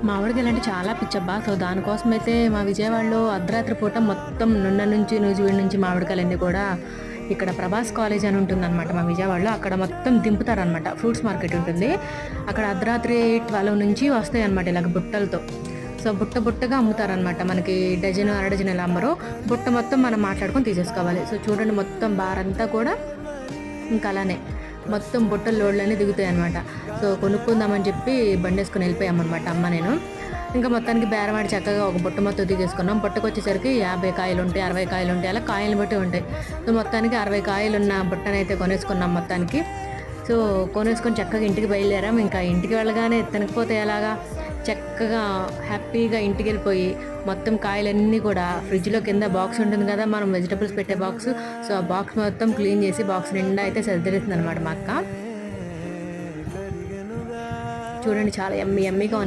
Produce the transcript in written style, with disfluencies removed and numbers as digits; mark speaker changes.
Speaker 1: మామిడికాయలు అంటే చాలా పిచ్చబ్బా. సో, దానికోసం అయితే మా విజయవాడలో అర్ధరాత్రి పూట మొత్తం నున్న నుంచి, నూజివీడు నుంచి మామిడికాయలన్నీ కూడా ఇక్కడ ప్రభాస్ కాలేజ్ అని ఉంటుందన్నమాట మా విజయవాడలో. అక్కడ మొత్తం దింపుతారనమాట. ఫ్రూట్స్ మార్కెట్ ఉంటుంది. అక్కడ అర్ధరాత్రి 12 నుంచి వస్తాయన్నమాట ఇలాగ బుట్టలతో. సో, బుట్టగా అమ్ముతారనమాట. మనకి డజను, అర డజను ఇలా అమ్మరు. బుట్ట మొత్తం మనం మాట్లాడుకొని తీసేసుకోవాలి. సో, చూడండి మొత్తం బారంతా కూడా ఇంకా అలానే మొత్తం బుట్టలు లోడ్లన్నీ దిగుతాయి అనమాట. సో, కొనుక్కుందామని చెప్పి బండేసుకొని వెళ్ళిపోయామన్నమాట అమ్మ నేను. ఇంకా మొత్తానికి బేరమాడి చక్కగా ఒక బుట్ట మొత్తం తీసేసుకున్నాం. బుట్టకు వచ్చేసరికి 50 కాయలు ఉంటాయి, 60 కాయలు ఉంటాయి, అలా కాయలు బట్టి ఉంటాయి. సో, మొత్తానికి 60 కాయలున్న బుట్టనైతే కొనేసుకున్నాం మొత్తానికి. సో, కొనేసుకొని చక్కగా ఇంటికి బయలుదేరాం. ఇంకా ఇంటికి వెళ్ళగానే తినకపోతే ఎలాగా, చక్కగా హ్యాపీగా ఇంటికి వెళ్ళిపోయి మొత్తం కాయలన్నీ కూడా ఫ్రిడ్జ్లో కింద బాక్స్ ఉంటుంది కదా మనం వెజిటబుల్స్ పెట్టే బాక్స్. సో, ఆ బాక్స్ మొత్తం క్లీన్ చేసి బాక్స్ నిండా అయితే సర్దిరేస్తుంది అనమాట మా అక్క. చూడండి చాలా ఎమ్మీగా